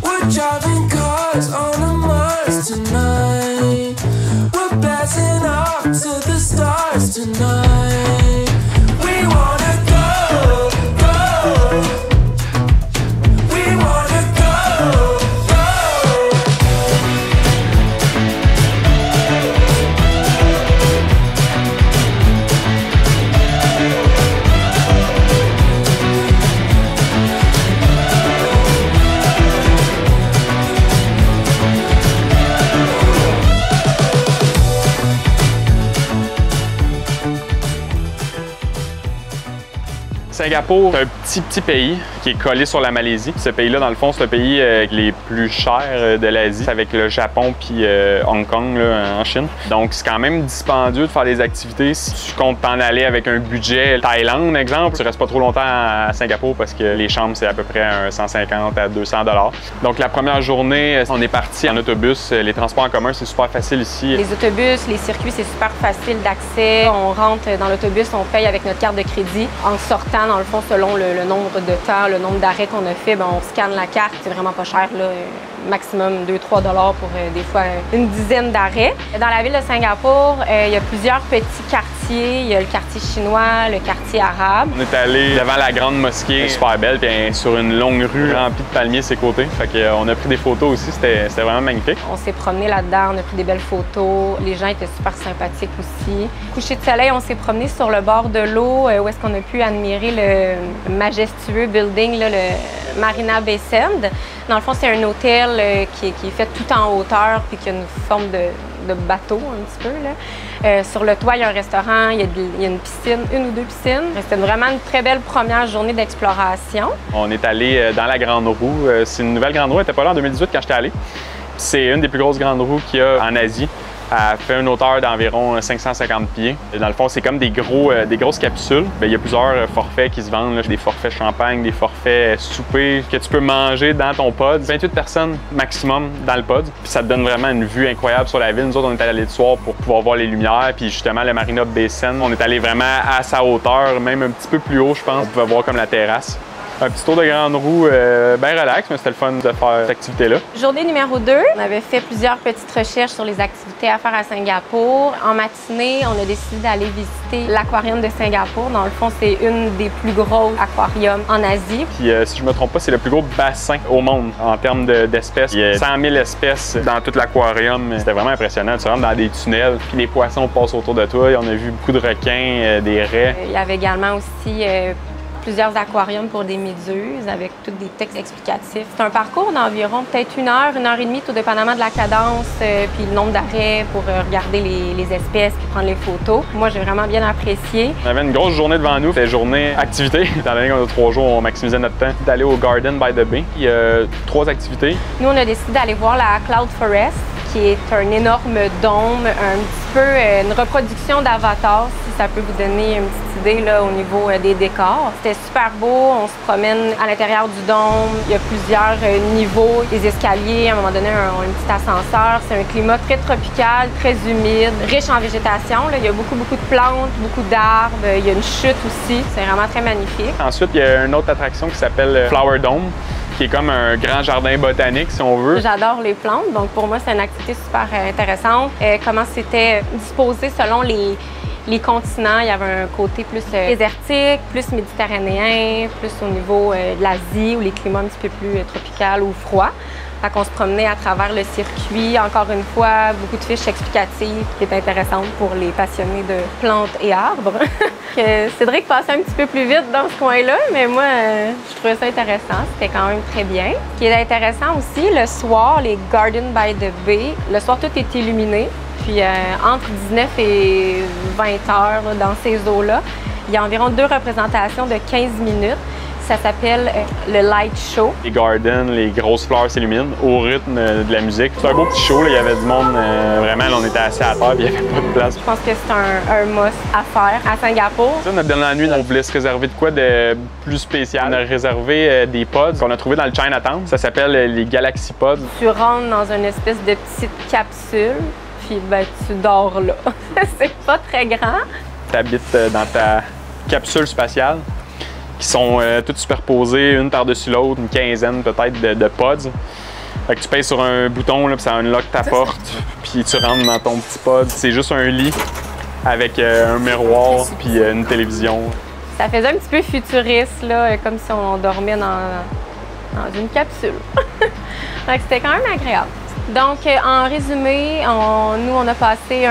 We're driving cars on a Mars tonight. We're blasting off to the stars tonight. We wanna go, go. We wanna go, go. Singapour, c'est un petit pays qui est collé sur la Malaisie. Ce pays-là, dans le fond, c'est le pays les plus chers de l'Asie, avec le Japon puis Hong Kong là, en Chine. Donc, c'est quand même dispendieux de faire des activités. Si tu comptes t'en aller avec un budget Thaïlande, exemple, tu restes pas trop longtemps à Singapour parce que les chambres, c'est à peu près 150 à 200 $. Donc, la première journée, on est parti en autobus. Les transports en commun, c'est super facile ici. Les autobus, les circuits, c'est super facile d'accès. On rentre dans l'autobus, on paye avec notre carte de crédit. En sortant, dans le fond, selon le nombre de temps, le nombre d'arrêts qu'on a fait, on scanne la carte. C'est vraiment pas cher, là. Maximum 2-3 $ pour des fois une dizaine d'arrêts. Dans la ville de Singapour, il y a plusieurs petits quartiers. Il y a le quartier chinois, le quartier arabe. On est allé devant la grande mosquée, super belle, puis sur une longue rue remplie de palmiers ses côtés. Fait qu'on a pris des photos aussi, c'était vraiment magnifique. On s'est promené là-dedans, on a pris des belles photos. Les gens étaient super sympathiques aussi. Coucher de soleil, on s'est promené sur le bord de l'eau où est-ce qu'on a pu admirer le majestueux building, là, le Marina Bay Sands. Dans le fond, c'est un hôtel qui est fait tout en hauteur puis qui a une forme de bateau un petit peu. Là. Sur le toit, il y a un restaurant, il y a une piscine, une ou deux piscines. C'était vraiment une très belle première journée d'exploration. On est allé dans la Grande Roue. C'est une nouvelle Grande Roue, elle n'était pas là en 2018 quand j'étais allé. C'est une des plus grosses Grandes Roues qu'il y a en Asie. Elle fait une hauteur d'environ 550 pieds. Et dans le fond, c'est comme des grosses capsules. Il y a plusieurs forfaits qui se vendent. Là. Des forfaits champagne, des forfaits souper que tu peux manger dans ton pod. 28 personnes maximum dans le pod. Puis ça te donne vraiment une vue incroyable sur la ville. Nous autres, on est allés le soir pour pouvoir voir les lumières. Puis justement, le Marina Bay Sands, on est allé vraiment à sa hauteur, même un petit peu plus haut, je pense. On pouvait voir comme la terrasse. Un petit tour de Grande Roue bien relax, mais c'était le fun de faire cette activité-là. Journée numéro 2, on avait fait plusieurs petites recherches sur les activités à faire à Singapour. En matinée, on a décidé d'aller visiter l'aquarium de Singapour. Dans le fond, c'est une des plus gros aquariums en Asie. Puis, si je ne me trompe pas, c'est le plus gros bassin au monde en termes d'espèces. Il y a 100 000 espèces dans tout l'aquarium. C'était vraiment impressionnant. Tu rentres dans des tunnels, puis les poissons passent autour de toi. On a vu beaucoup de requins, des raies. Il y avait également aussi plusieurs aquariums pour des méduses avec tous des textes explicatifs. C'est un parcours d'environ peut-être 1 heure, 1 heure et demie, tout dépendamment de la cadence puis le nombre d'arrêts pour regarder les espèces puis prendre les photos. Moi, j'ai vraiment bien apprécié. On avait une grosse journée devant nous. C'était journée activité. Étant donné qu'on a 3 jours, on maximisait notre temps d'aller au Garden by the Bay. Il y a 3 activités. Nous, on a décidé d'aller voir la Cloud Forest, qui est un énorme dôme, un petit peu une reproduction d'Avatar, si ça peut vous donner une petite idée là, au niveau des décors. C'était super beau, on se promène à l'intérieur du dôme, il y a plusieurs niveaux, des escaliers, à un moment donné un petit ascenseur. C'est un climat très tropical, très humide, riche en végétation. Là. Il y a beaucoup de plantes, beaucoup d'arbres, il y a une chute aussi. C'est vraiment très magnifique. Ensuite, il y a une autre attraction qui s'appelle Flower Dome, qui est comme un grand jardin botanique, si on veut. J'adore les plantes, donc pour moi, c'est une activité super intéressante. Comment c'était disposé selon les continents. Il y avait un côté plus désertique, plus méditerranéen, plus au niveau de l'Asie, où les climats un petit peu plus tropical ou froid. Fait qu'on se promenait à travers le circuit. Encore une fois, beaucoup de fiches explicatives qui est intéressante pour les passionnés de plantes et arbres. Cédric passait un petit peu plus vite dans ce coin-là, mais moi, je trouvais ça intéressant. C'était quand même très bien. Ce qui est intéressant aussi, le soir, les Garden by the Bay, le soir, tout est illuminé. Puis entre 19 et 20 heures, là, dans ces eaux-là, il y a environ 2 représentations de 15 minutes. Ça s'appelle le Light Show. Les gardens, les grosses fleurs s'illuminent au rythme de la musique. C'est un beau petit show, là. Il y avait du monde, vraiment, là, on était assis à terre et il n'y avait pas de place. Je pense que c'est un must à faire à Singapour. Ça, notre dernière nuit, on voulait se réserver de quoi de plus spécial. On a réservé des pods qu'on a trouvé dans le Chinatown. Ça s'appelle les Galaxy Pods. Tu rentres dans une espèce de petite capsule, puis ben, tu dors là. C'est pas très grand. Tu habites dans ta capsule spatiale. qui sont toutes superposées, une par-dessus l'autre, une quinzaine peut-être de pods. Fait que tu pèses sur un bouton, là, puis ça unlock ta porte, puis tu rentres dans ton petit pod. C'est juste un lit avec un miroir puis une télévision. Ça faisait un petit peu futuriste, là, comme si on dormait dans une capsule. Donc c'était quand même agréable. Donc en résumé, nous on a passé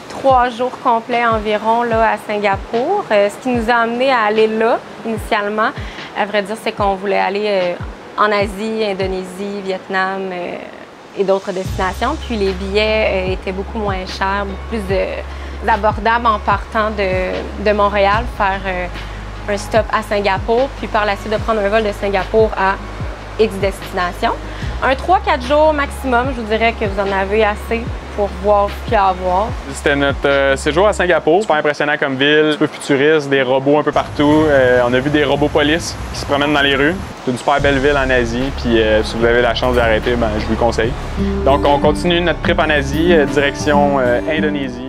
3 jours complets environ là, à Singapour. Ce qui nous a amené à aller là initialement, à vrai dire, c'est qu'on voulait aller en Asie, Indonésie, Vietnam et d'autres destinations. Puis les billets étaient beaucoup moins chers, beaucoup plus abordables en partant de Montréal, faire un stop à Singapour, puis par la suite de prendre un vol de Singapour à X destination. Un 3-4 jours maximum, je vous dirais que vous en avez assez pour voir puis avoir. C'était notre séjour à Singapour. Super impressionnant comme ville, un peu futuriste, des robots un peu partout. On a vu des robots police qui se promènent dans les rues. C'est une super belle ville en Asie, puis si vous avez la chance d'arrêter, ben, je vous le conseille. Donc on continue notre trip en Asie, direction Indonésie.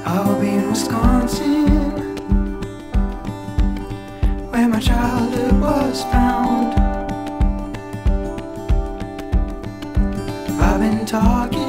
I'll be in Wisconsin, where my childhood was found. I've been talking